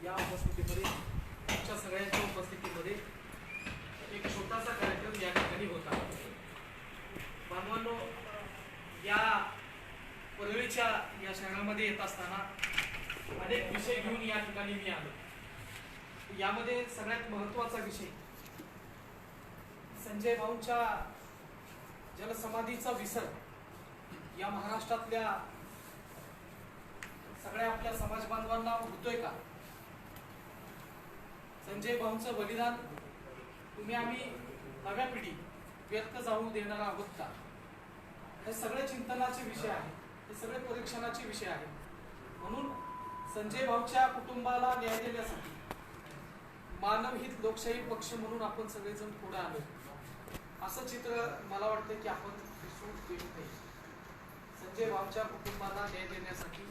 या उपस्थितीमध्ये तुमच्या सगळ्यांच्या उपस्थितीमध्ये एक छोटासा कार्यक्रम या ठिकाणी होता. बांधवांनो, या परळीच्या या शहरामध्ये येत असताना अनेक विषय घेऊन या ठिकाणी मी आलो. यामध्ये सगळ्यात महत्त्वाचा विषय संजय भाऊंच्या जलसमाधीचा विसर या महाराष्ट्रातल्या सगळ्या आपल्या समाज बांधवांना होतोय का? संजय भाऊंचं बलिदान तुम्ही आम्ही नव्या पिढी व्यर्थ जाऊ देणार आहोत का? हे सगळे चिंतनाचे विषय आहेत, हे सगळे परीक्षणाचे विषय आहेत. म्हणून संजय भाऊच्या कुटुंबाला न्याय देण्यासाठी मानवहित लोकशाही पक्ष म्हणून आपण सगळेजण पुढे आलो. असं चित्र मला वाटतं की आपण दिसून देऊ नये. संजय भाऊच्या कुटुंबाला न्याय देण्यासाठी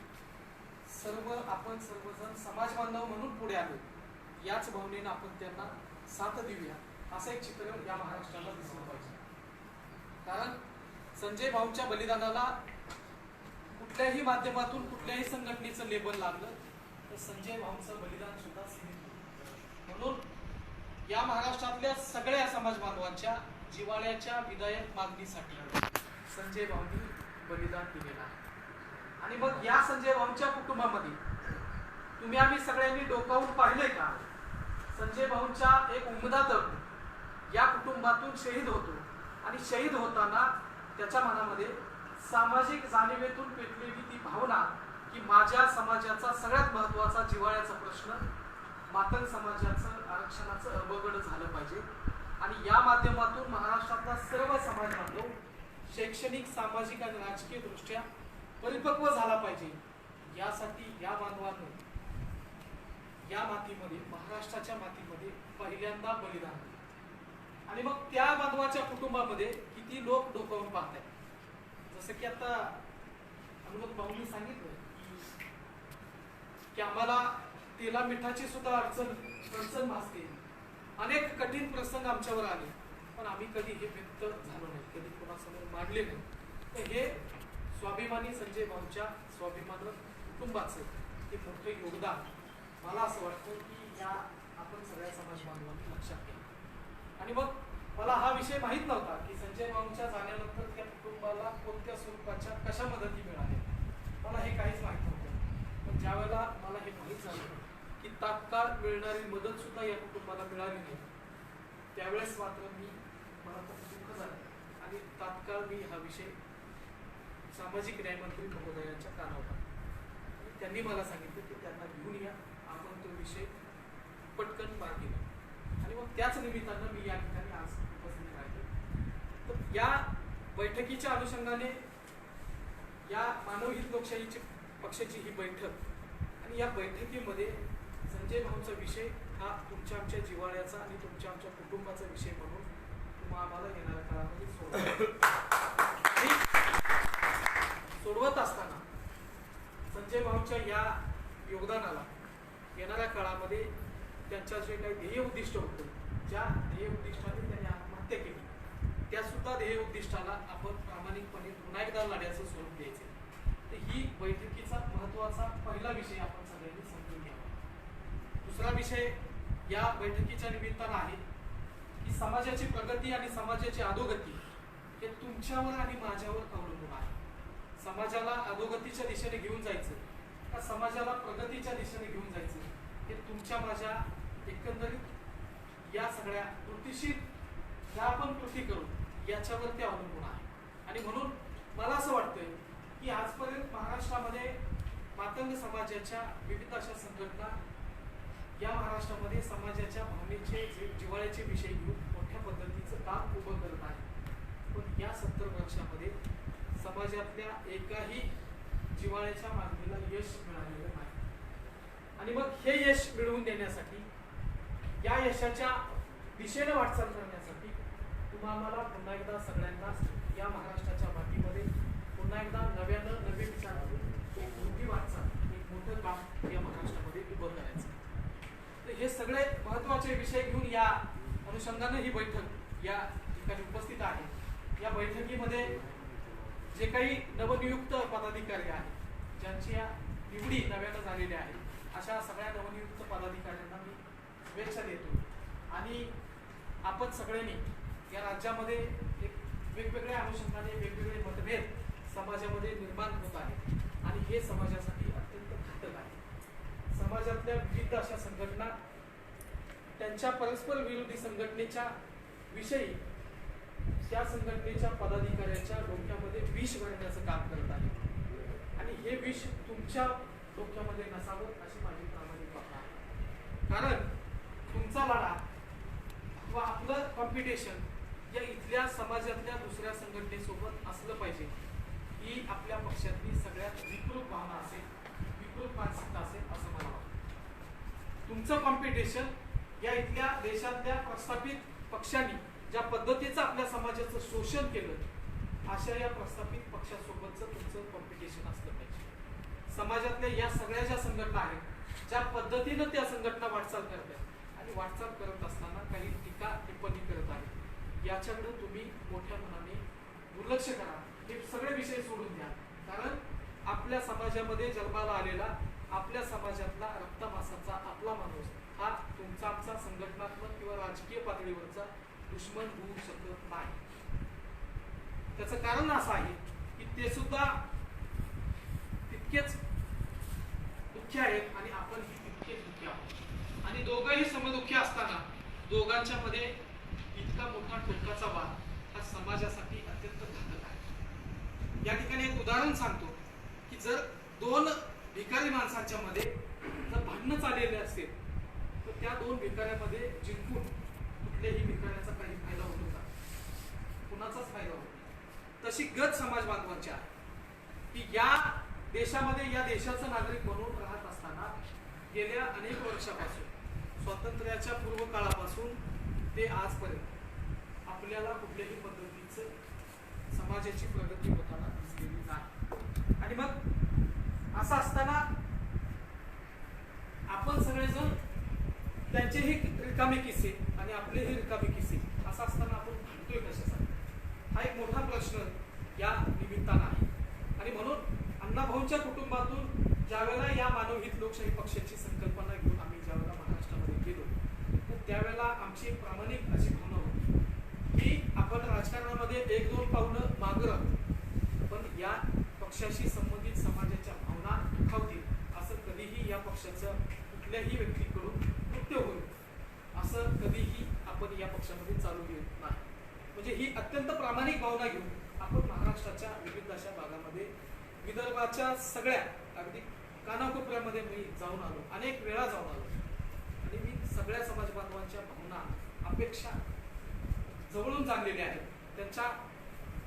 आपण सर्वजण समाज बांधव म्हणून पुढे आलो. याच भावनेनं आपण त्यांना साथ देऊया असं एक चित्र या महाराष्ट्राला दिसलं पाहिजे. कारण संजय भाऊंच्या बलिदानाला कुठल्याही माध्यमातून कुठल्याही संघटनेचं लेबल लागलं तर संजय भाऊंचं बलिदान सुद्धा सीमित. म्हणून या महाराष्ट्रातल्या सगळ्या समाज बांधवांच्या जिव्हाळ्याच्या विधायक मागणीसाठी संजय भाऊंनी बलिदान दिलेलं आहे. आणि मग या संजय भाऊंच्या कुटुंबामध्ये तुम्ही आम्ही सगळ्यांनी डोकावून पाहिलंय का? संजय भाऊंच्या एक उमदा तरुण या कुटुंबातून शहीद होतो आणि शहीद होताना त्याच्या मनामध्ये सामाजिक जाणीवेतून पेटलेली ती भावना की माझ्या समाजाचा सगळ्यात महत्त्वाचा जिव्हाळ्याचा प्रश्न मातंग समाजाचं आरक्षणाचं अवघड झालं पाहिजे. आणि या माध्यमातून महाराष्ट्रातला सर्व समाज बांधव शैक्षणिक, सामाजिक आणि राजकीय दृष्ट्या परिपक्व झाला पाहिजे. यासाठी या बांधवांनी या मातीमध्ये, महाराष्ट्राच्या मातीमध्ये पहिल्यांदा बलिदान दिले. आणि मग त्या बांधवाच्या कुटुंबामध्ये किती लोक डोकावून पाहतात. जसं की आता हनुमंत भाऊंनी सांगितलं की आम्हाला तेला मिठाची सुद्धा अडचण भासते. अनेक कठीण प्रसंग आमच्यावर आले पण आम्ही कधी हे व्यक्त झालो नाही, कधी कोणासमोर मांडले नाही. तर हे स्वाभिमानी संजय भाऊंच्या स्वाभिमान कुटुंबाचं हे मोठं योगदान मला असं वाटतं की या आपण सगळ्या समाज बांधवांनी लक्षात घ्या. आणि मग मला हा विषय माहीत नव्हता की संजय भाऊंच्या जाण्यानंतर त्या कुटुंबाला कोणत्या स्वरूपाच्या कशा मदती मिळाल्या, मला हे काहीच माहीत नव्हतं. पण ज्या वेळेला मला हे माहीत झालं की तात्काळ मिळणारी मदत सुद्धा या कुटुंबाला मिळाली नाही, त्यावेळेस मात्र मला दुःख झालं आणि तात्काळ मी हा विषय सामाजिक न्यायमंत्री महोदयांच्या कानावर टाकला. त्यांनी मला सांगितलं की त्यांना घेऊन या, आपण तो विषय पटकन मार्गी लावू. आणि मग त्याच निमित्तानं मी या ठिकाणी आज उपस्थित राहिले. तर या बैठकीच्या अनुषंगाने या मानवहित लोकशाहीची पक्षाची ही बैठक आणि या बैठकीमध्ये संजय भाऊंचा विषय हा तुमच्या आमच्या जिव्हाळ्याचा आणि तुमच्या आमच्या कुटुंबाचा विषय म्हणून आम्हाला येणाऱ्या काळामध्ये सोडवत असताना संजय भाऊंच्या या योगदानाला येणाऱ्या काळामध्ये त्यांच्या जे काही ध्येय उद्दिष्ट होतं, ज्या ध्येय उद्दिष्टाने त्यांनी आत्महत्या केली, त्या सुद्धा ध्येय उद्दिष्टाला आपण प्रामाणिकपणे पुन्हा एकदा लढ्याचं स्वरूप द्यायचे. तर ही बैठकीचा महत्त्वाचा पहिला विषय आपण सगळ्यांनी समजून घ्यावा. दुसरा विषय या बैठकीच्या निमित्तानं आहे की समाजाची प्रगती आणि समाजाची अधोगती हे तुमच्यावर आणि माझ्यावर अवलंबून आहे. समाजाला अधोगतीच्या दिशेने घेऊन जायचं का समाजाला प्रगतीच्या दिशेने घेऊन जायचं हे तुमच्या माझ्या एकंदरीत या सगळ्या कृतीशील ज्या आपण कृती करू याच्यावर ते अवलंबून आहे. आणि म्हणून मला असं वाटतंय की आजपर्यंत महाराष्ट्रामध्ये मातंग समाजाच्या विविध अशा संघटना या महाराष्ट्रामध्ये समाजाच्या भावनेचे जिव्हाळ्याचे विषय घेऊन मोठ्या पद्धतीचं काम उभं करत आहे. पण या 70 वर्षामध्ये समाजातल्या एकाही जिव्हाळ्याच्या मागणीला यश मिळालेलं नाही. आणि मग हे यश मिळवून देण्यासाठी, या यशाच्या दिशेने वाटचाल करण्यासाठी तुम्हाला पुन्हा एकदा सगळ्यांना या महाराष्ट्राच्या मातीमध्ये पुन्हा एकदा नव्यानं नवे विचारातून एक मोठी वाटचाल, एक मोठं काम या महाराष्ट्रामध्ये उभं करायचं. तर हे सगळे महत्त्वाचे विषय घेऊन या अनुषंगानं ही बैठक या ठिकाणी उपस्थित आहे. या बैठकीमध्ये जे काही नवनियुक्त पदाधिकारी आहेत, ज्यांच्या निवडी नव्यानं झालेल्या आहेत, अशा सगळ्या नवनियुक्त शुभेच्छा देतो आणि आपण सगळ्यांनी या राज्यामध्ये एक वेगवेगळ्या अनुषंगाने वेगवेगळे मतभेद समाजामध्ये निर्माण होत आहेत आणि हे समाजासाठी अत्यंत घातक आहे. समाजातल्या विविध अशा संघटना त्यांच्या परस्पर विरोधी संघटनेच्या विषयी त्या संघटनेच्या पदाधिकाऱ्याच्या डोक्यामध्ये विष भरण्याचं काम करत आहे आणि हे विष तुमच्या डोक्यामध्ये नसावं अशी माझी प्रामाणिक भावना आहे. कारण तुमचा लढा किंवा आपलं कॉम्पिटिशन या इथल्या समाजातल्या दुसऱ्या संघटनेसोबत असलं पाहिजे ही आपल्या पक्षातली सगळ्यात विकृत भावना असेल, विकृत मानसिकता असेल असं मला वाटतं. तुमचं कॉम्पिटिशन या इथल्या देशातल्या प्रस्थापित पक्षांनी ज्या पद्धतीचं आपल्या समाजाचं शोषण केलं अशा या प्रस्थापित पक्षासोबतचं तुमचं कॉम्पिटिशन असलं पाहिजे. समाजातल्या या सगळ्या ज्या संघटना आहेत ज्या पद्धतीनं त्या संघटना वाटचाल करतात आणि वाटचाल करत असताना काही टीका टिप्पणी करत आहेत याच्याकडे तुम्ही मोठ्या मनाने दुर्लक्ष करा. हे सगळे विषय सोडून द्या. कारण आपल्या समाजामध्ये जन्माला आलेला आपल्या समाजातला रक्तमासाचा आपला माणूस हा तुमचा आमचा संघटनात्मक किंवा राजकीय पातळीवरचा दुश्मन होऊ शकत नाही. त्याचं कारण असं आहे की ते सुद्धा तितकेच दुःखी आहेत आणि आपण तितकेच दुःखी आहोत आणि दोघंही समदुःखी असताना दोघांच्या मध्ये इतका मोठा टोकाचा वाद हा समाजासाठी अत्यंत घातक आहे. या ठिकाणी एक उदाहरण सांगतो की जर दोन भिकारी माणसांच्या मध्ये जर भांडणं चाललेले असेल तर त्या दोन भिकाऱ्यामध्ये जिंकून कुठल्याही भिकाऱ्याचा काही फायदा होतो का? कुणाचाच फायदा होतो. तशी गत समाज बांधवांची आहे की या देशामध्ये या देशाचं नागरिक म्हणून राहत असताना गेल्या अनेक वर्षापासून स्वातंत्र्याच्या पूर्व काळापासून ते आजपर्यंत आपल्याला कुठल्याही पद्धतीचं समाजाची प्रगती होताना दिसलेली नाही. आणि मग असं असताना आपण सगळेजण त्यांचेही रिकामे किस्से आणि आपलेही रिकामे किस्से असं असताना आपण भांडतोय कशासाठी हा एक मोठा प्रश्न या निमित्तानं आहे. आणि म्हणून अण्णाभाऊंच्या कुटुंबातून ज्यावेळेला या मानवहित लोकशाही पक्षाची संकल्पना घेऊन आम्ही ज्यावेळेला महाराष्ट्रामध्ये गेलो तर त्यावेळेला आमची एक प्रामाणिक अशी भावना होती की आपण राजकारणामध्ये एक दोन पावलं मागं राहतो पण या पक्षाशी संबंधित समाजाच्या भावना दुखावतील असं कधीही या पक्षाच्या कुठल्याही व्यक्तीकडून कृत्य होईल असं कधीही आपण या पक्षामध्ये चालू घेत नाही. म्हणजे ही अत्यंत प्रामाणिक भावना घेऊन आपण महाराष्ट्राच्या विविध अशा भागामध्ये विदर्भाच्या सगळ्या अगदी कानाकोपऱ्यामध्ये मी जाऊन आलो, अनेक वेळा जाऊन आलो आणि मी सगळ्या समाज बांधवांच्या भावना अपेक्षा जवळून जाणलेल्या आहेत. त्यांच्या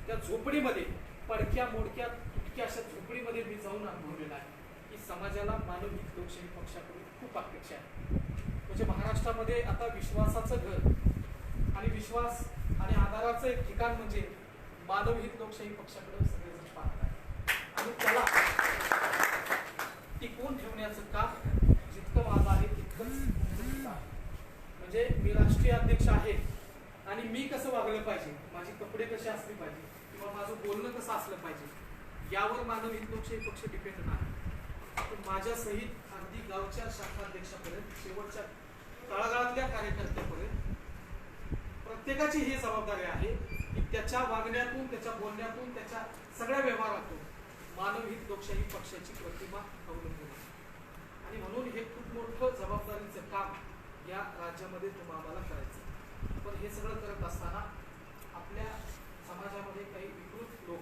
त्या झोपडीमध्ये पडक्या मोडक्या तुटक्या अशा झोपडीमध्ये मी जाऊन अनुभवलेला आहे की समाजाला मानवहित लोकशाही पक्षाकडून खूप अपेक्षा आहे. म्हणजे महाराष्ट्रामध्ये आता विश्वासाचं घर आणि विश्वास आणि आधाराचं एक ठिकाण म्हणजे मानवहित लोकशाही पक्षाकडे सगळेजण पाहत आहेत आणि त्याला टिकवून ठेवण्याचं काम जितकं माझं आहे तितकंच तुमचं आहे. म्हणजे मी राष्ट्रीय अध्यक्ष आहे आणि मी कसं वागलं पाहिजे, माझे कपडे कसे असले पाहिजे किंवा माझं बोलणं कसं असलं पाहिजे यावर मानवहित लोकशाही पक्ष डिपेंड नाही. पण माझ्या सहित अगदी गावच्या शाखाध्यक्षापर्यंत शेवटच्या तळागाळातल्या कार्यकर्त्यापर्यंत प्रत्येकाची ही जबाबदारी आहे की त्याच्या वागण्यातून त्याच्या बोलण्यातून त्याच्या सगळ्या व्यवहारातून मानवहित लोकशाही पक्षाची प्रतिमा अवलंबून आहे. आणि म्हणून हे खूप मोठं जबाबदारीचं काम या राज्यामध्ये तुम्हाला करायचं. पण हे सगळं करत असताना आपल्या समाजामध्ये काही विकृत लोक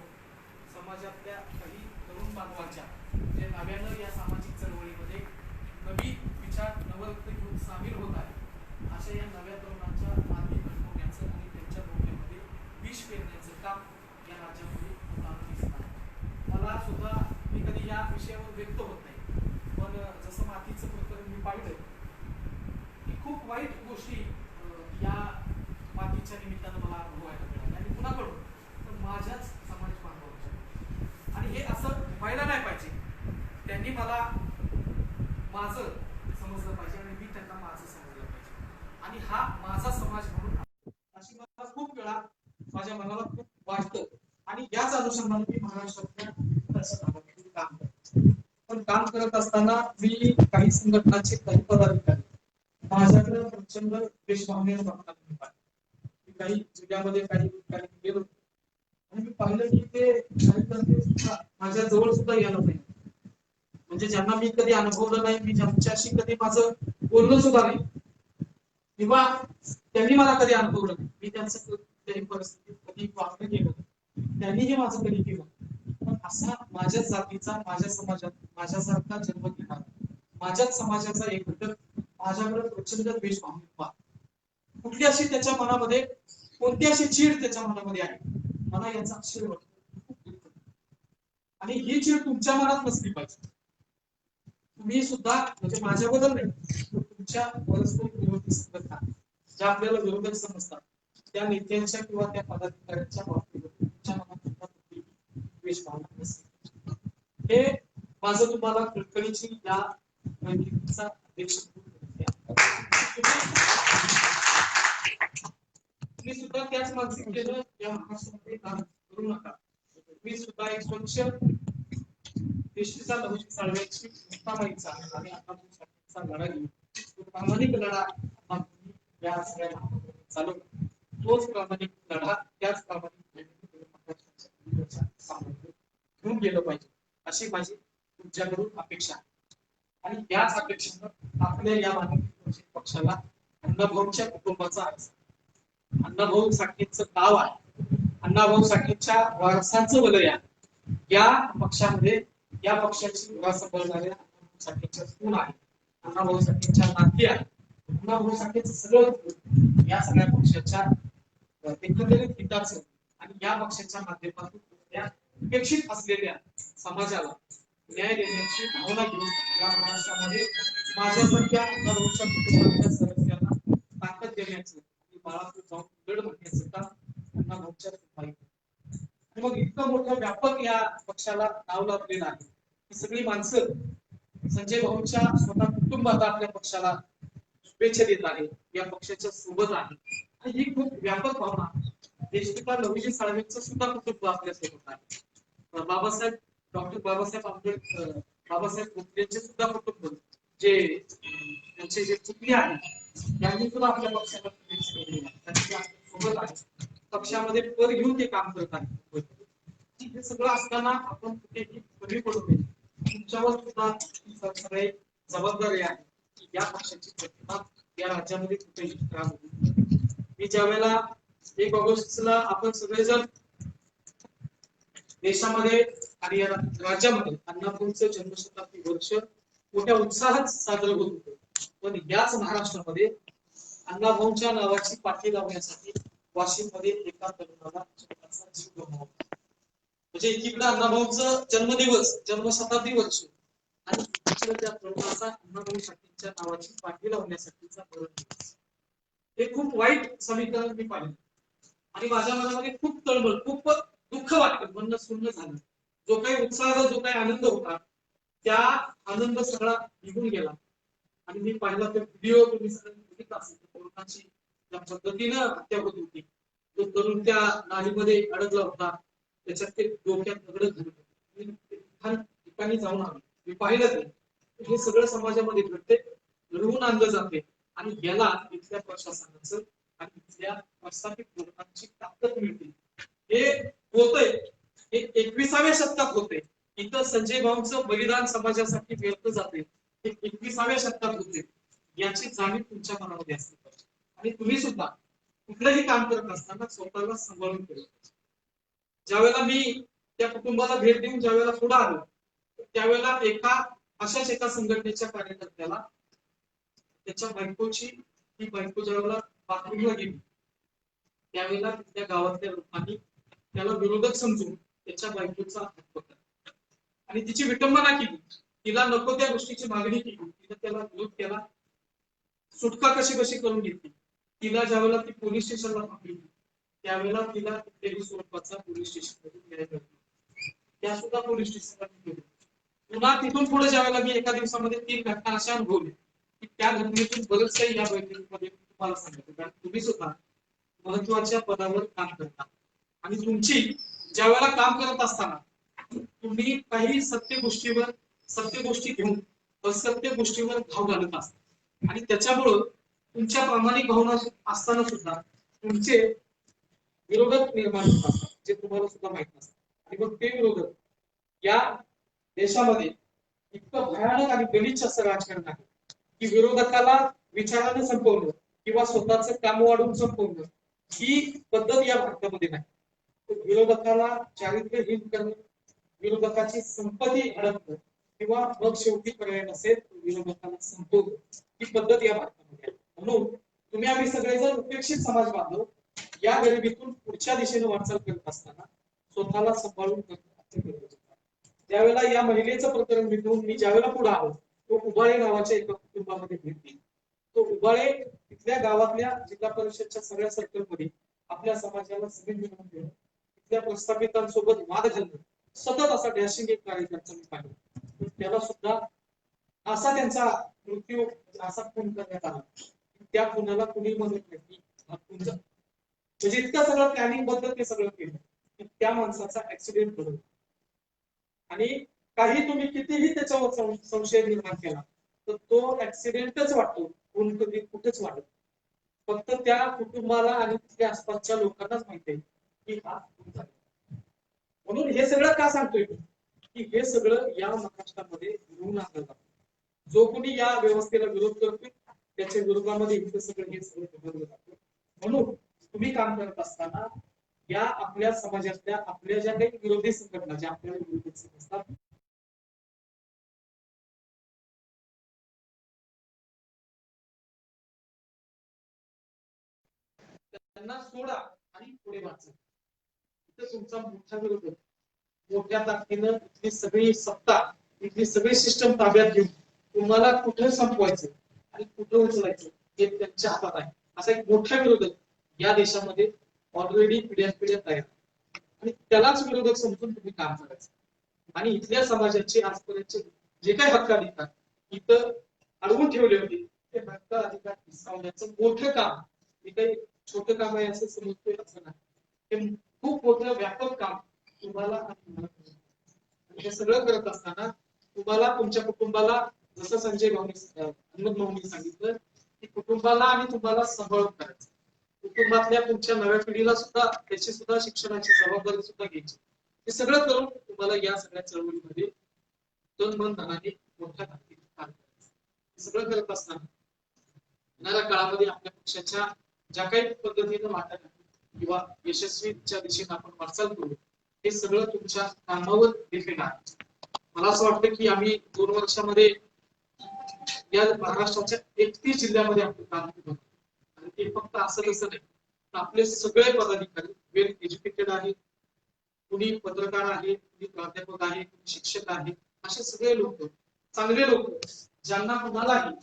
समाजातल्या काही तरुण बांधवांच्या जे नव्यानं या सामाजिक चळवळीमध्ये नवी विचार नवरक्त घेऊन सामील होत आहे अशा या नव्या तरुणांच्या मार्गी भटकवण्याचं आणि त्यांच्या डोक्यामध्ये विष पेरण्याचं काम या राज्यामध्ये होताना दिसत आहे. मला सुद्धा मी कधी या विषयावर व्यक्त होत नाही पण जसं मातीचं प्रकरण मी पाहिलं की खूप वाईट गोष्टी या मातीच्या निमित्तानं मला अनुभवायला मिळाल्या आणि कुणाकडून तर माझ्याच समाज बांधवांच्या. आणि हे असं व्हायला नाही पाहिजे. त्यांनी मला माझं समजलं पाहिजे आणि मी त्यांना माझं समजलं पाहिजे आणि हा माझा समाज म्हणून अशी मला खूप वेळा माझ्या मनाला खूप वाटतं आणि याच अनुषंगाने मी महाराष्ट्रातल्या काम करतो. पण काम करत असताना मी काही संघटनाचे काही पदाधिकारी माझ्याकडे प्रचंड देशभावनेने वागतात. काही जिल्ह्यामध्ये काही गेलो आणि मी पाहिलं की ते माझ्या जवळ सुद्धा यायला नाही. म्हणजे ज्यांना मी कधी अनुभवलं नाही, मी ज्यांच्याशी कधी माझं बोलणं सुद्धा नाही किंवा त्यांनी मला कधी अनुभवलं नाही, मी त्यांचं कधी परिस्थितीत कधी वागणं केलं, त्यांनीही माझं कधी केलं. पण असा माझ्याच जातीचा, माझ्या समाजात माझ्यासारखा जन्म घेणारा, माझ्याच समाजाचा एक घटक माझ्याकडे प्रचंड द्वेष भावना, कुठली अशी त्याच्या मनामध्ये कोणती अशी चीड त्याच्या मनामध्ये आहे, मला याचा आश्चर्य वाटतो. आणि ही चीड तुमच्या मनात नसली पाहिजे. तुम्ही सुद्धा म्हणजे माझ्याबद्दल नाही, तुमच्या परस्पर विरोधी संघटना ज्या आपल्याला विरोधक समजतात त्या नेत्यांच्या किंवा त्या पदाधिकाऱ्यांच्या बाबतीत तुमच्या मनात सुद्धा द्वेष भावना नसते. हे माझं तुम्हाला कळकळीची या बैठकीचा अध्यक्ष मी सुद्धा त्याच मानसिकतेनं या महाराष्ट्रामध्ये काम करू नका. मी सुद्धा एक स्वच्छ देशीचा लवचिक चालवायची मुक्ताबाईचा आणि आता लढा घेऊ, तो प्रामाणिक लढा या सगळ्या चालू, तोच प्रामाणिक लढा त्याच प्रामाणिक घेऊन गेलं पाहिजे अशी माझी तुमच्याकडून अपेक्षा आहे. आणि याच अपेक्षेनं आपल्या या मानवी पक्षाला अण्णाभाऊंच्या कुटुंबाचा आहे, अण्णाभाऊ साठेंचं गाव आहे, अण्णाभाऊ साठेंच्या वारसाचं वलय आहे. या पक्षामध्ये या पक्षाची उभा सांभाळणाऱ्या साठेंच्या सून आहे, अण्णाभाऊ साठेंच्या नाती आहे, अण्णाभाऊ साठेंचं सगळं या सगळ्या पक्षाच्या एकंदरीत हिताचं आणि या पक्षाच्या माध्यमातून त्या अपेक्षित असलेल्या समाजाला न्याय देण्याची भावना घेऊन या महाराष्ट्रामध्ये माझ्यासारख्या अण्णाभाऊच्या कुटुंबातल्या सदस्यांना ताकद देण्याचं आणि बाळापूर जाऊन दड म्हणण्याचं काम अण्णाभाऊच्या आणि मग इतकं मोठं व्यापक या पक्षाला नाव लाभलेलं आहे. ही सगळी माणसं संजय भाऊंच्या स्वतः कुटुंबात आपल्या पक्षाला शुभेच्छा देत आहे, या पक्षाच्या सोबत आहे. आणि ही खूप व्यापक भावना देशपिता लवजी साळवेंचं सुद्धा कुटुंब आपल्या सोबत आहे. बाबासाहेब डॉक्टर बाबासाहेब आंबेडकर, बाबासाहेब भोसलेंचे सुद्धा कुटुंब जे त्यांचे जे पुतणे आहेत त्यांनी सुद्धा आपल्या पक्षाला सोबत आहे, पक्षामध्ये पर घेऊन ते काम करत आहेत. हे सगळं असताना आपण कुठेही कमी पडू नये, तुमच्यावर सुद्धा सगळे जबाबदारी आहे की या पक्षाची प्रतिमा या राज्यामध्ये कुठेही खराब होईल. मी ज्या वेळेला 1 ऑगस्टला आपण सगळेजण देशामध्ये आणि या राज्यामध्ये अण्णाभाऊंचं जन्मशताब्दी वर्ष मोठ्या उत्साहात साजरं होत होतं, पण याच महाराष्ट्रामध्ये अण्णाभाऊंच्या नावाची पाठी लावण्यासाठी वाशिम मध्ये एका तरुणाला स्वतःचा जीव गमावला. म्हणजे एकीकडे अण्णाभाऊंचं जन्मदिवस, जन्मशताब्दी वर्ष आणि त्या तरुणाचा अण्णाभाऊ साठेंच्या नावाची पाठी लावण्यासाठीचा दिवस. हे खूप वाईट समीकरण मी पाहिलं आणि माझ्या मनामध्ये खूप तळमळ, खूप दुःख वाटतं, म्हणणं सुन्न झालं. जो काही उत्साह, जो काही आनंद होता त्या आनंद सगळा निघून गेला. आणि मी पाहिला तो व्हिडिओ, तुम्ही सगळ्यांनी बघितला असेल, तरुणाची ज्या पद्धतीनं हत्या होत होती, तो तरुण त्या नालीमध्ये अडकला होता, त्याच्यात ते डोक्यात दगड घालून ठिकाणी जाऊन आलो, मी पाहिलं ते. हे सगळं समाजामध्ये घडते, घडवून आणलं जाते आणि याला इथल्या प्रशासनाचं आणि इथल्या प्रस्थापित लोकांची ताकद मिळते. हे होतंय, हे 21व्या शतकात होते. इथं संजय भाऊंचं बलिदान समाजासाठी व्यक्त जाते, हे 21व्या शतकात होते. याची जाणीव तुमच्या मनामध्ये असली पाहिजे आणि तुम्ही सुद्धा कुठलंही काम करत असताना स्वतःला सांभाळून केलं पाहिजे. ज्यावेळेला मी त्या कुटुंबाला भेट देऊन ज्यावेळेला पुढे आलो त्यावेळेला अशाच एका संघटनेच्या कार्यकर्त्याला त्याच्या बायकोची, ती बायको ज्यावेळेला बाथरूमला गेली त्यावेळेला तिथल्या गावातल्या लोकांनी त्याला विरोधक समजून त्याच्या बायकोचा हात पकडला आणि तिची विटंबना केली, तिला नको त्या गोष्टीची मागणी केली, तिने त्याला विरोध केला, सुटका कशी कशी करून घेतली. तिला ज्यावेळेला ती पोलीस स्टेशनला पकडली त्यावेळेला तिला कुठल्याही स्वरूपाचा पोलीस स्टेशनमध्ये न्याय मिळाला, त्या सुद्धा पोलीस स्टेशनला गेली. पुन्हा तिथून पुढे ज्यावेळेला मी एका दिवसामध्ये 3 घटना अशा अनुभवल्या की त्या घटनेतून बरंच काही या बैठकीमध्ये तुम्हाला सांगितलं, कारण तुम्ही सुद्धा महत्वाच्या पदावर काम करता आणि तुमची ज्यावेळेला काम करत असताना तुम्ही काही सत्य गोष्टी घेऊन असत्य गोष्टीवर धाव घालत असता आणि त्याच्यामुळं तुमच्या प्रामाणिक भावना असताना सुद्धा तुमचे विरोधक निर्माण होत असतात, जे तुम्हाला सुद्धा माहित नसतात. आणि मग ते विरोधक या देशामध्ये इतकं भयानक आणि गलिच्छ असं राजकारण आहे की विरोधकाला विचारानं संपवणं किंवा स्वतःचं काम वाढवून संपवणं ही पद्धत या भारतामध्ये नाही. विरोधकाला चारित्र्यहीन करणं, विरोधकाची संपत्ती हडपणं किंवा मग शेवटी पर्याय नसेल विरोधकाला संपवणं ही पद्धत या भारतामध्ये आहे. म्हणून तुम्ही आम्ही सगळेजण उपेक्षित समाज बांधव या गरिबीतून पुढच्या दिशेने वाटचाल करत असताना स्वतःला सांभाळून त्यावेळेला या महिलेचं प्रकरण भेटून मी ज्यावेळेला पुढे आलो तो उबाळे नावाच्या एका कुटुंबामध्ये भेटली. तो उबाळे तिथल्या गावातल्या जिल्हा परिषदच्या सगळ्या सर्कलमध्ये आपल्या समाजाला सगळे मिळवून देणं, तिथल्या प्रस्थापितांसोबत वाद घालणं, सतत असा डॅशिंग एक कार्यकर्ता मी पाहिला. त्याला सुद्धा असा त्यांचा मृत्यू असा खून करण्यात आला, त्या खुनाला कुणी मदत नाही म्हणजे इतकं सगळं प्लॅनिंग बद्दल ते सगळं केलं. त्या माणसाचा ऍक्सिडेंट घडला आणि काही तुम्ही कितीही त्याच्यावर संशय निर्माण केला तर तो ऍक्सिडेंटच वाटतो, खून कधी कुठेच वाटत. फक्त त्या कुटुंबाला आणि तिथल्या आसपासच्या लोकांनाच माहिती आहे की हा खून झाला. म्हणून हे सगळं का सांगतोय की हे सगळं या महाराष्ट्रामध्ये घेऊन आणलं जातं. जो कोणी या व्यवस्थेला विरोध करतोय त्याच्या विरोधामध्ये हे सगळं घडवलं जातं. म्हणून तुम्ही काम करत असताना या आपल्या समाजातल्या आपल्या ज्या काही विरोधी संघटना ज्या आपल्याला विरोधी समजतात त्यांना सोडा आणि पुढे वाचा. इथं तुमचा मोठा विरोध मोठ्या ताकदीनं इथली सगळी सत्ता इथली सगळी सिस्टम ताब्यात घेऊन तुम्हाला कुठे संपवायचं आणि कुठे उचलायचं हे त्यांच्या हातात आहे. असा एक मोठा विरोधक या देशामध्ये ऑलरेडी पिढ्यान तयार आणि त्यालाच विरोधक समजून तुम्ही काम करायचं. आणि इथल्या समाजाचे आजपर्यंत जे काही हक्काधिकार इथं अडवून ठेवले होते ते हक्क अधिकार हिसकावण्याचं मोठं काम हे काही छोटं काम आहे असं समजतोय असं नाही. हे खूप मोठं व्यापक काम तुम्हाला हे सगळं करत असताना तुम्हाला तुमच्या कुटुंबाला जसं संजय भाऊनी अहमद भाऊनी सांगितलं की कुटुंबाला आणि तुम्हाला सांभाळून करायचं. कुटुंबातल्या तुमच्या नव्या पिढीला सुद्धा त्याची सुद्धा शिक्षणाची जबाबदारी सुद्धा घ्यायची. हे सगळं करून तुम्हाला या सगळ्या चळवळीमध्ये तन मन धनाने मोठ्या ताकदीने काम करायचं. हे सगळं करत असताना येणाऱ्या काळामध्ये आपल्या पक्षाच्या ज्या काही पद्धतीने वाटत आहे किंवा यशस्वीच्या दिशेने आपण वाटचाल करू हे सगळं तुमच्या कामावर डिपेंड आहे. मला असं वाटतं की आम्ही 2 वर्षामध्ये या महाराष्ट्राच्या 31 जिल्ह्यामध्ये आपण काम केलं आणि ते फक्त असं कसं नाही, आपले सगळे पदाधिकारी वेल एज्युकेटेड आहेत, कुणी पत्रकार आहे, कुणी प्राध्यापक आहे, कुणी शिक्षक आहे, असे सगळे लोक चांगले लोक ज्यांना कुणालाही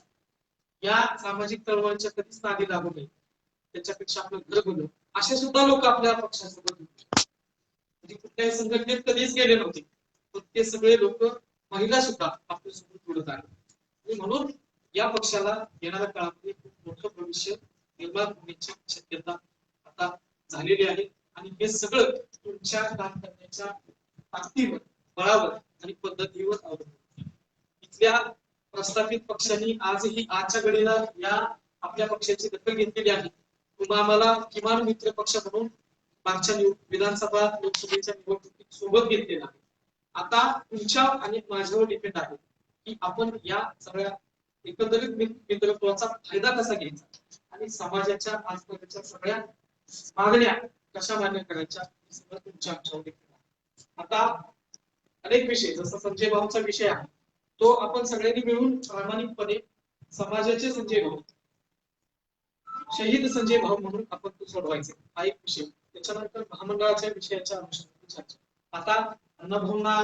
या सामाजिक चळवळीच्या कधीच नादी लागू नये त्याच्यापेक्षा आपलं घर बोलू असे सुद्धा लोक आपल्या पक्षासोबत म्हणजे कुठल्याही संघटनेत कधीच गेले नव्हते पण ते सगळे लोक महिला सुद्धा आपल्यासोबत जोडत आहेत. म्हणून या पक्षाला येणाऱ्या काळामध्ये खूप मोठं भविष्य निर्माण होण्याची शक्यता आता झालेली आहे आणि हे सगळं तुमच्या काम करण्याच्या ताकदीवर बळावर आणि पद्धतीवर अवलंबून. इथल्या प्रस्थापित पक्षांनी आजही आजच्या घडीला या आपल्या पक्षाची दखल घेतलेली आहे. तुम्हा आम्हाला किमान मित्र पक्ष म्हणून मागच्या विधानसभा लोकसभेच्या निवडणुकीत सोबत घेतलेला आहे. आता तुमच्या आणि माझ्यावर डिपेंड आहे की आपण या सगळ्या एकंदरीत मित्रत्वाचा फायदा कसा घ्यायचा आणि समाजाच्या आजपर्यंतच्या सगळ्या मागण्या कशा मान्य करायच्या हे सगळं तुमच्या आमच्यावर डिपेंड आहे. आता अनेक विषय जसा संजय भाऊचा विषय आहे तो आपण सगळ्यांनी मिळून प्रामाणिकपणे समाजाचे संजय भाऊ शहीद संजय भाऊ म्हणून आपण तो सोडवायचे हा एक विषय. त्याच्यानंतर महामंडळाच्या विषयाच्या अनुषंगाने चर्चा. आता अण्णाभाऊंना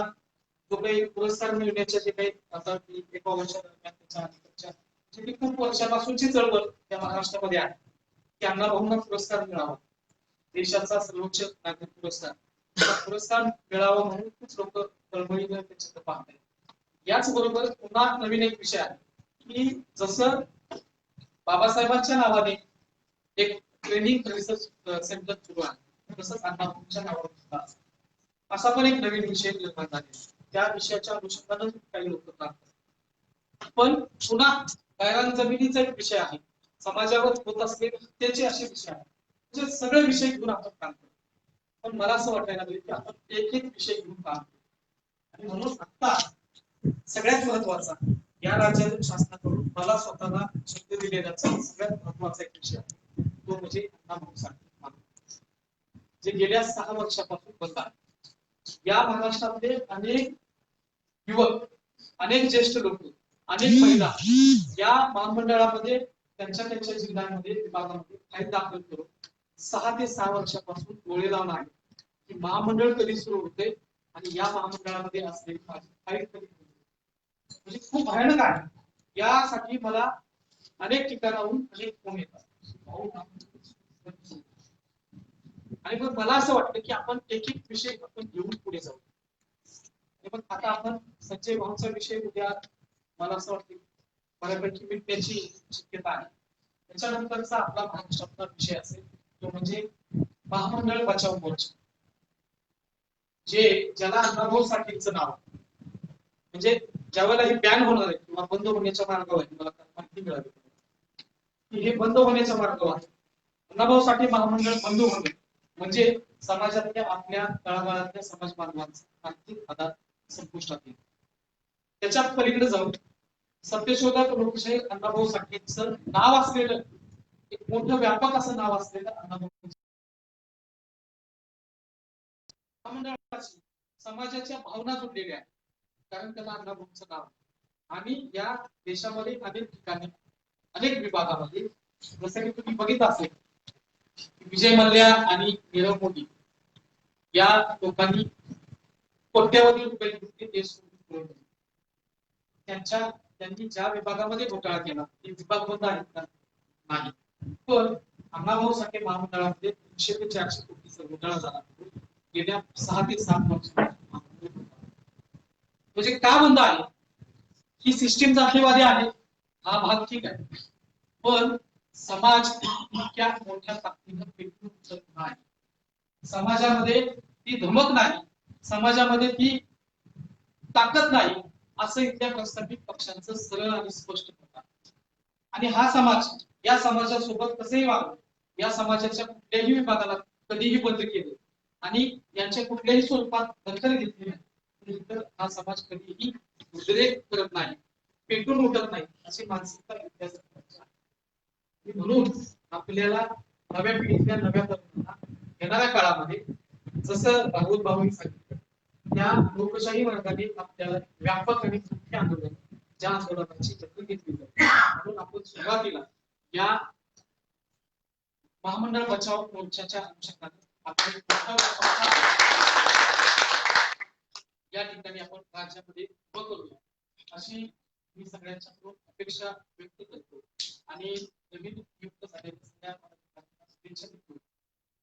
जो काही पुरस्कार मिळण्याच्या जे काही आता एका वर्षादरम्यान त्याच्या अलीकडच्या जी खूप वर्षापासूनची चळवळ त्या महाराष्ट्रामध्ये आहे की अण्णाभाऊंना पुरस्कार मिळावा, देशाचा सर्वोच्च नागरिक पुरस्कार मिळावा म्हणून खूप लोक चळवळीने त्याच्यात पाहतात. याच बरोबर पुन्हा नवीन एक विषय आहे की जसं बाबासाहेबांच्या नावाने एक ट्रेनिंग रिसर्च सेंटर सुरू आहे तसंच अण्णाभाऊंच्या नावावर असा पण एक नवीन विषय निर्माण झाले. त्या विषयाच्या अनुषंगाने काही लोक काम करतात. पण पुन्हा गायरान जमिनीचा एक विषय आहे. समाजावर होत असलेले हत्येचे असे विषय आहेत, म्हणजे सगळे विषय घेऊन आपण काम करतो. पण मला असं वाटायला लागलं की आपण एक एक विषय घेऊन काम करतो. आणि म्हणून आता सगळ्यात महत्वाचा या राज्यातील शासनाकडून मला स्वतःला शब्द दिलेला सगळ्यात महत्वाचा एक विषय आहे, तो म्हणजे अण्णाभाऊ साठे, जे गेल्या 6 वर्षापासून बंद आहे. या महाराष्ट्रातले अनेक युवक, अनेक ज्येष्ठ लोक, अनेक महिला या महामंडळामध्ये त्यांच्या त्यांच्या जिल्ह्यांमध्ये विभागामध्ये फाईल दाखल करून 6 ते 6 वर्षापासून डोळे लावून आहे की महामंडळ कधी सुरू होते आणि या महामंडळामध्ये असलेली फाईल कधी, म्हणजे खूप भयानक आहे. यासाठी मला अनेक ठिकाणाहून अनेक फोन येतात आणि मग मला असं वाटतं की आपण एक एक विषय आपण घेऊन पुढे जाऊ. पण आता आपण संजय भाऊंचा विषय उद्या मला असं वाटतं बऱ्यापैकी मिटण्याची शक्यता आहे. त्याच्यानंतरचा आपला महाराष्ट्रातला विषय असेल तो म्हणजे महामंडळ बचाव मोर्चा, जे ज्याला अण्णाभाऊ साठेंचं नाव, म्हणजे ज्यावेळेला हे बॅन होणार आहे किंवा बंद होण्याच्या मार्गावर आहे, मला माहिती मिळाली की हे बंद होण्याच्या मार्गावर आहे. अण्णाभाऊ साठे महामंडळ बंद होणे म्हणजे समाजातल्या आपल्या तळागाळातल्या समाज बांधवांचा आर्थिक आधार संपुष्टात येईल. त्याच्या पलीकडे जाऊन सत्यशोधक लोकशाही अण्णाभाऊ साठेंचं नाव असलेलं एक मोठं व्यापक असं नाव असलेलं अण्णाभाऊ महामंडळाशी समाजाच्या भावना जोडलेल्या आहेत, कारण त्याला अण्णाभाऊंचं नाव. आणि या देशामध्ये अनेक ठिकाणी अनेक विभागामध्ये जसं की तुम्ही बघितलं असेल विजय मल्ल्या आणि नीरव मोदी या लोकांनी कोट्यावधी रुपये देश त्यांनी ज्या विभागामध्ये घोटाळा केला ते विभाग बंद आहेत का? नाही. पण अण्णाभाऊ साठे महामंडळामध्ये 300 ते 400 कोटीचा घोटाळा झाला गेल्या 6 ते 7 वर्षांमध्ये. म्हणजे का बंद आहे? ही सिस्टीम जातीवादी आहे, हा भाग ठीक आहे, पण समाज इतक्या मोठ्या ताकदीनं पेटून उठत नाही. समाजामध्ये ती धमक नाही, समाजामध्ये ती ताकद नाही, असं इथल्या प्रस्थापित पक्षांचं सरळ आणि स्पष्ट मत आहे. आणि हा समाज या समाजासोबत कसेही वागलं, या समाजाच्या कुठल्याही विभागाला कधीही बंद केलं आणि यांच्या कुठल्याही स्वरूपात दखल घेतली नाही तर हा समाज कधीही उद्रेक करत नाही, पेटून उठत नाही, अशी मानसिकता इतिहासात आहे. म्हणून आपल्याला नव्या पिढीतल्या नव्या तरुणांना येणाऱ्या काळामध्ये जसं भागवत भाऊंनी सांगितलं त्या लोकशाही वर्गाने आपल्याला व्यापक आणि मुख्य आंदोलन ज्या आंदोलनाची दखल घेतली जाते. म्हणून आपण सुरुवातीला या महामंडळ बचाव मोर्चाच्या अनुषंगाने आपण या ठिकाणी आपण राज्यामध्ये उभं करूया अशी मी सगळ्यांच्याकडून अपेक्षा व्यक्त करतो. आणि नवीन नियुक्त झालेल्या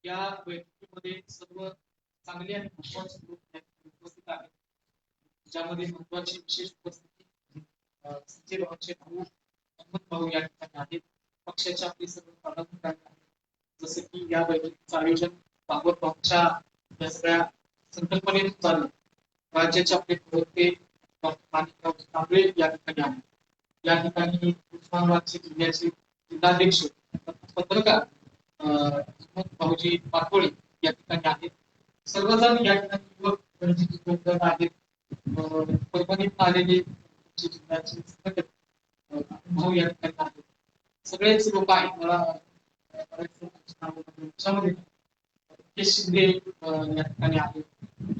या बैठकीमध्ये सर्व चांगले आणि महत्वाचे लोक उपस्थित आहेत, ज्यामध्ये महत्वाची विशेष उपस्थिती संजय भाऊंचे भाऊ अहमद भाऊ या ठिकाणी आहेत. पक्षाचे आपले सर्व पदाधिकारी आहेत, जसे की या बैठकीचं आयोजन भागवत भाऊंच्या या सगळ्या संकल्पनेत झालं. राज्याचे आपले प्रवक्ते डॉक्टर माणिकराव कांबळे या ठिकाणी आहेत. या ठिकाणी उस्मानाबादचे जिल्ह्याचे जिल्हाध्यक्ष पत्रकार भाऊजी पाटोळे या ठिकाणी आहेत. सर्वजण या ठिकाणी युवक आहेत. परभणीत आलेले जिल्ह्याचे भाऊ या ठिकाणी आहेत. सगळेच लोक आहेत. मला शिंदे या ठिकाणी आहेत.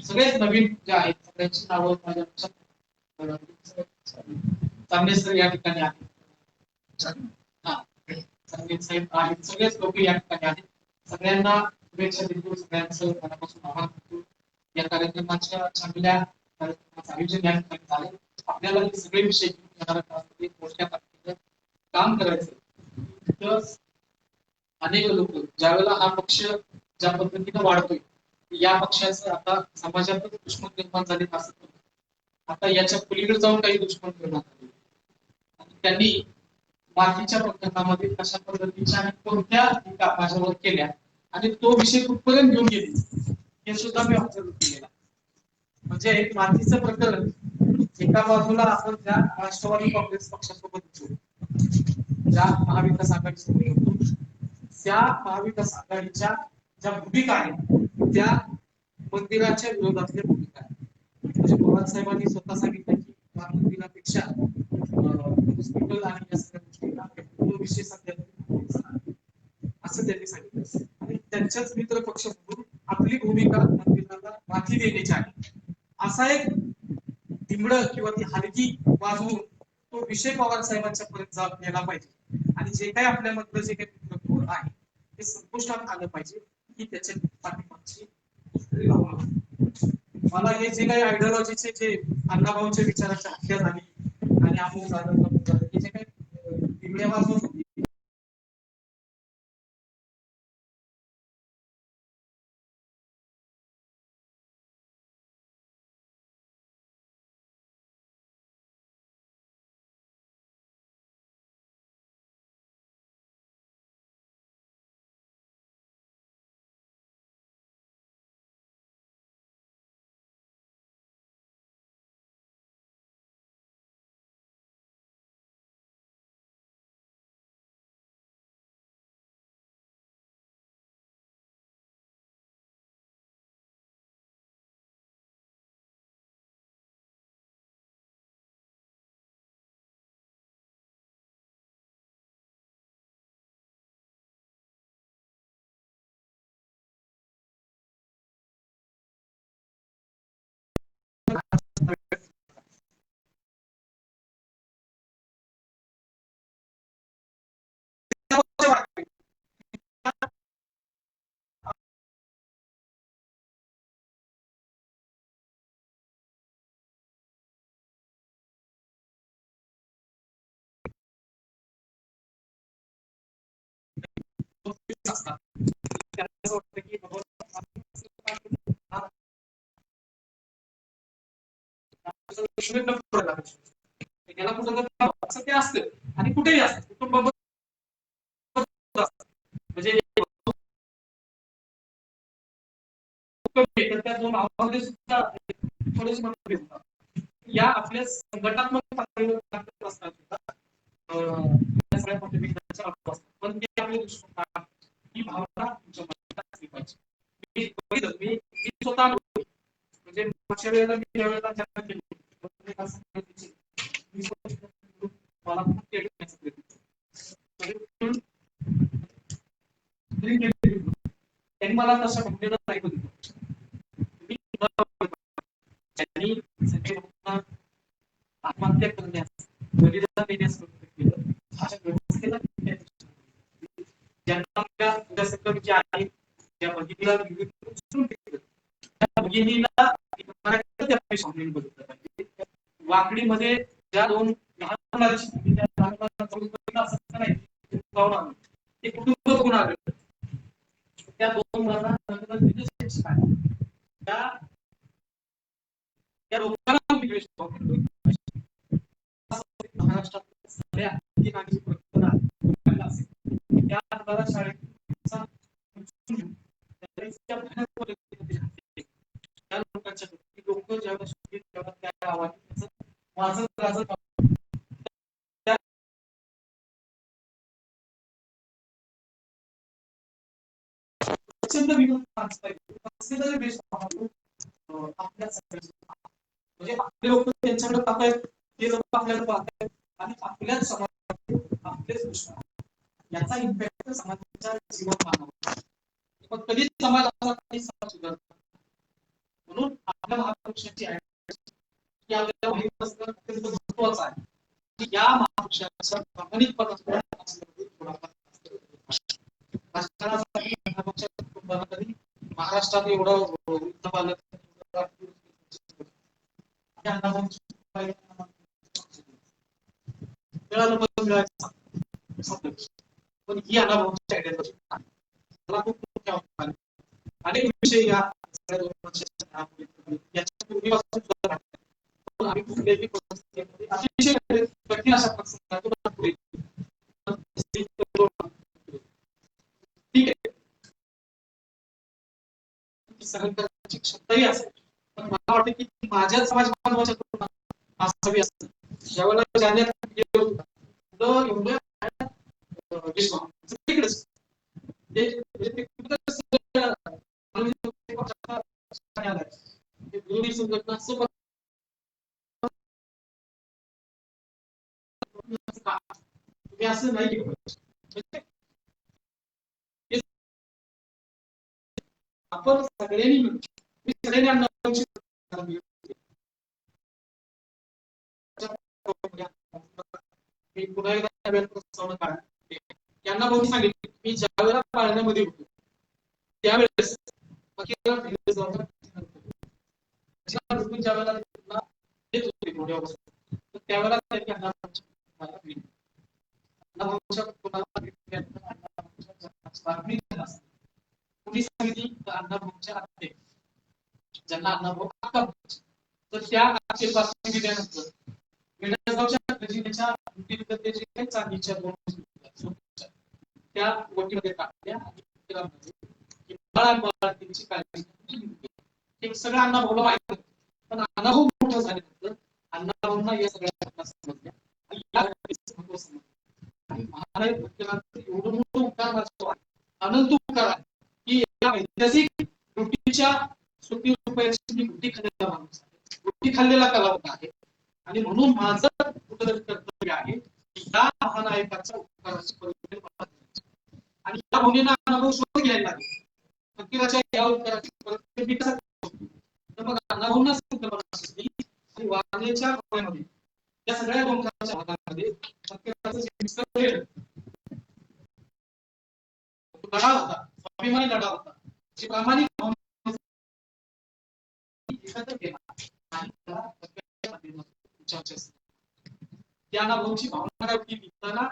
सगळेच नवीन जे आहेत सगळ्यांची नावं माझ्या लक्षात. चांदे सर या ठिकाणी आहेत. चांदे साहेब आहेत. सगळेच लोक या ठिकाणी आहेत. सगळ्यांना शुभेच्छा देतो. सगळ्यांचं मनापासून आभार मानतो. या कार्यक्रमाच्या चांगल्या कार्यक्रमाचं आयोजन या ठिकाणी झालं. आपल्याला हे सगळे विषय घेऊन येणाऱ्या मोठ्या ताकदीनं काम करायचं. अनेक लोक ज्यावेळेला हा पक्ष ज्या पद्धतीनं वाढतोय या पक्षाचं आता समाजातच दुश्मन निर्माण झाले असं आता याच्या पलीकडे जाऊन काही दुश्मन निर्माण झाले आणि त्यांनी मातीच्या प्रकरणामध्ये कशा पद्धतीच्या आणि कोणत्या टीका माझ्यावर केल्या आणि तो विषय कुठपर्यंत घेऊन गेले हे सुद्धा मी ऑब्झर्व केलेला. म्हणजे मातीचं प्रकरण एका बाजूला आपण त्या राष्ट्रवादी काँग्रेस पक्षासोबत ज्या महाविकास आघाडीसोबत होतो त्या महाविकास आघाडीच्या ज्या भूमिका आहेत त्या मंदिराच्या विरोधातल्या भूमिका आहेत. म्हणजे पवार साहेबांनी स्वतः सांगितलं की मंदिरापेक्षा हॉस्पिटल आणि या सगळ्या गोष्टींना विषय सध्या असं त्यांनी सांगितलं. आणि त्यांच्याच मित्र पक्ष म्हणून आपली भूमिका मंदिराला माथी देण्याची आहे असा एक तिमड किंवा ती हलकी वाजवून तो विषय पवार साहेबांच्या पर्यंत गेला पाहिजे आणि जे काही आपल्यामधलं जे काही मित्रत्व आहे ते संपुष्टात आलं पाहिजे ही त्याच्या पाठीमागची मला हे जे काही आयडिओलॉजीचे जे अण्णाभाऊच्या विचाराची हत्या झाली आणि अमुक झालं हे जे काही तिमड्या वाजवून असतात त्यांना वाटतं की याला कुठं असं ते असतं आणि कुठेही असतं कुटुंब म्हणजे त्या दोन भावामध्ये सुद्धा थोडेसे मतभेद होतात या आपल्या संघटनात्मक पातळीवर असतात सगळ्या मतभेदाच्या असतात पण ते आपले दृष्टिकोन ही भावना तुमच्या मनात असली पाहिजे. मी स्वतः म्हणजे मागच्या वेळेला मी ज्या वेळेला चर्चा केली मला खूप प्रयत्न त्यांनी मला तशा घटनेला नाही त्यांनी आत्महत्या करण्यास बलिदान देण्यास केलं अशा व्यवस्थेला ज्यांना आपल्या उद्यासकट जे आहे त्या भगिनीला त्या भगिनीला सामील बघितलं पाहिजे. वाकडीमध्ये ज्या दोन लहान ते कुटुंब बघून आले त्या दोन मुलांना त्या लोकांना महाराष्ट्रात सगळ्या त्या शाळेत लोकांच्या लोक जेव्हा त्या गावात वाजत गाजत प्रचंड विनोद बेस्ट आपल्या म्हणजे आपले लोक त्यांच्याकडे पाहतायत ते लोक आपल्याला पाहतायत आणि आपल्याच समाजात आपलेच प्रश्न याचा इम्पॅक्ट समाजाच्या जीवन मानव पण कधीच समाजाचा काही समाज सुधारत म्हणून आपल्या महापुरुषांची की आपल्याला माहित असणं अत्यंत महत्वाचं आहे की या महापुरुषांचा प्रामाणिकपणा महाराष्ट्रात एवढं वृद्ध बालक पण ही अनुभवाची आयडिया मला खूप मोठ्या अनेक विषय या याच्या पूर्वीपासून आम्ही कुठल्याही परिस्थितीमध्ये अतिशय कठीण अशा प्रसंगातून ठीक आहे सहन करण्याची क्षमताही असेल पण मला वाटतं की माझ्या समाज बांधवाच्या असावी असतं ज्यावेळेला जाण्यात एवढं योगेश भाऊ तिकडेच संघटना असं नाही आपण सगळ्यांनी पुन्हा एकदा यांना भाऊ सांगितलं मी ज्या वेळेला पाळण्यामध्ये होतो त्यावेळेस त्यावेळेला ज्यांना अण्णाभाऊ तर त्या आक्षेपासून दिल्यानंतर चांदीच्या दोन त्या वटीमध्ये टाकल्या आणि सगळं अण्णाभाऊला माहित होतं पण अण्णाभाऊ मोठं झाल्यानंतर अण्णाभाऊंना या सगळ्या समजल्या आणि महाराज भक्तीनाथ एवढं मोठं उपकार अनंत उपकार आहे की या ऐतिहासिक लुटीच्या सुट्टी रुपयाची मी लुटी खाल्लेला माणूस आहे लुटी खाल्लेला कलावत आहे आणि म्हणून माझं कुठेतरी कर्तव्य आहे की या महानायकाच्या उपकाराची परतफेड आणि या भूमीला अनुभव शोध घ्यायला लागेल फकीराच्या या उपकाराची परतफेड मी कसा तर मग अनुभवना संकल्पना असली आणि वारण्याच्या डोळ्यामध्ये या सगळ्या डोंगराच्या भागामध्ये फकीराचं जे मिसळ लढा होता स्वाभिमानी लढा होता जे प्रामाणिक त्यांना भाऊची भावना काय होती लिहिताना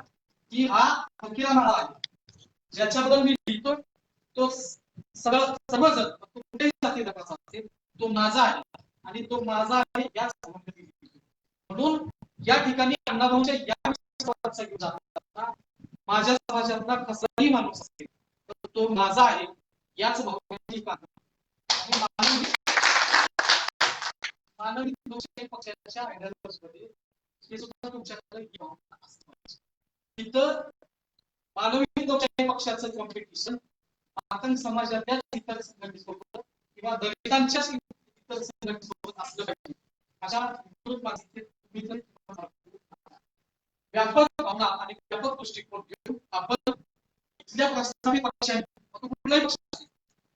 की हा फकीरा माळा आहे ज्याच्याबद्दल मी लिहितो तो सगळं समजत कुठेही जाती धर्माचा असेल तो माझा आहे आणि तो माझा आहे याच म्हणून या ठिकाणी अण्णाभाऊच्या या माझ्या समाजातला कसाही माणूस असेल तर तो माझा आहे याच भावनेची मानवी पक्षाच्या आयडियॉलॉजीमध्ये हे सुद्धा तुमच्याकडे तिथं मानवी पक्षाचं कॉम्पिटिशन आतंक समाजातल्या इतर संघटनेसोबत किंवा दलितांच्या इतर संघटनेसोबत असलं पाहिजे अशा व्यापक भावना आणि व्यापक दृष्टिकोन घेऊन आपण इथल्या प्रस्तावित पक्षांनी कुठल्याही पक्षाने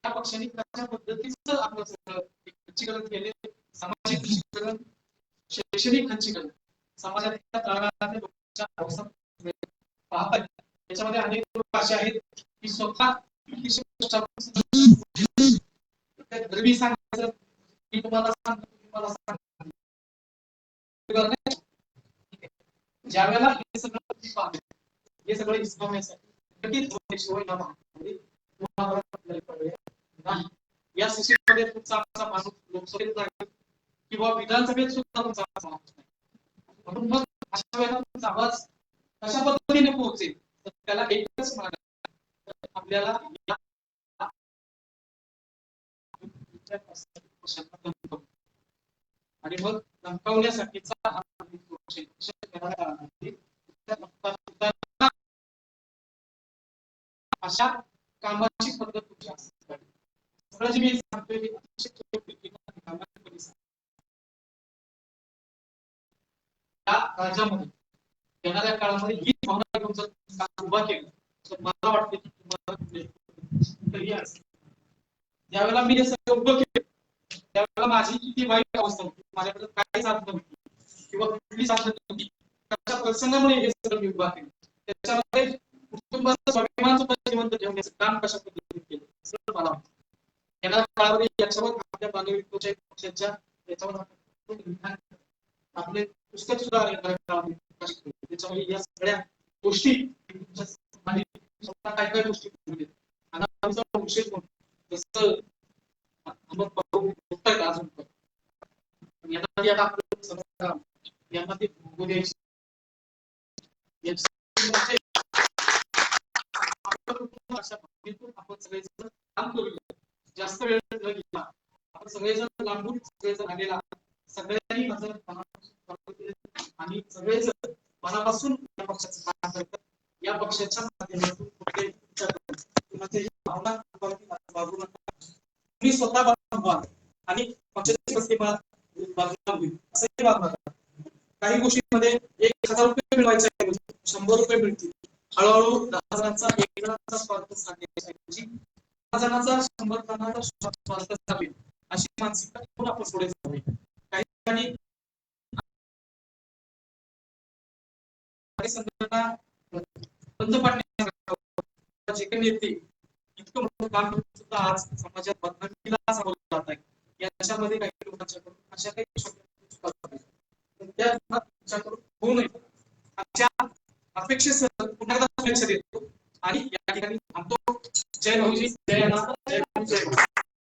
त्या पक्षांनी कशा पद्धतीचं आपलं खच्चीकरण केले सामाजिक खच्चीकरण शैक्षणिक खच्चीकरण समाजातील तळागाळातील लोकांच्या अवस्था पाहतात त्याच्यामध्ये अनेक लोक असे आहेत की स्वतः गरबी सांगायचं की तुम्हाला सांग ज्या वेळेला हे सगळं हिसकावण्यासाठी या सिस्टीममध्ये तुमचा माणूस लोकसभेत नाही किंवा विधानसभेत सुद्धा तुमचा माणूस नाही म्हणून मग अशा वेळेला तुमचा आवाज कशा पद्धतीने पोहोचेल तर त्याला एकच मार्ग आपल्याला आणि मग धमकावण्यासाठीचा अशा कामाची पद्धत तुमची असते सगळं जे मी सांगतोय या राज्यामध्ये येणाऱ्या काळामध्ये ही भावना घेऊन जर काम उभा केलं तर मला वाटतं की तुम्हाला ज्यावेळेला मी हे सगळं उभं केलं त्यावेळेला माझी किती वाईट अवस्था होती माझ्याकडे काही साधन नव्हती किंवा कुठली साधन नव्हती त्याच्या प्रसंगामुळे हे सगळं मी उभा केलं त्याच्यामध्ये कुटुंबाचं स्वाभिमान सुद्धा जिवंत ठेवण्याचं काम कशा पद्धतीने केलं असं मला वाटतं येणाऱ्या काळामध्ये याच्यावर आपल्या मानवी पक्षाच्या याच्यावर आपले पुस्तक सुद्धा त्याच्यामध्ये या सगळ्या गोष्टी काय काय गोष्टी विशेष जसं अजून यांना ते आपण सगळेजण काम करूया जास्त वेळ न घेता आपण सगळेजण लांबून सगळेजण आलेला सगळ्यांनी नजर आणि सगळेजण मनापासून या पक्षाचं काम करतात या पक्षाच्या माध्यमातून कुठल्याही विचार करून किंवा त्याची भावना बाजूला तुम्ही स्वतः बाजूला आणि पक्षाची बाजूला होईल असंही वागणार. काही गोष्टींमध्ये 1000 रुपये मिळवायचे ऐवजी 100 रुपये मिळतील. हळूहळू 10 जणांचा 1 जणांचा स्वार्थ साधण्याच्या ऐवजी 10 जणांचा 100 जणांचा स्वार्थ साधेल अशी मानसिकता घेऊन आपण पुढे जावे. काही ठिकाणी संघटना बंद पाडण्याचे जे काही नेते इतकं मोठं काम करून सुद्धा आज समाजात बदनामीला सामोरं जात आहे. याच्यामध्ये काही लोकांच्याकडून अशा काही छोट्या चुका झाल्या त्या तुमच्याकडून होऊ नये आमच्या अपेक्षेसह पुन्हा एकदा शुभेच्छा देतो आणि या ठिकाणी थांबतो. जय भाऊजी, जय अण्णा.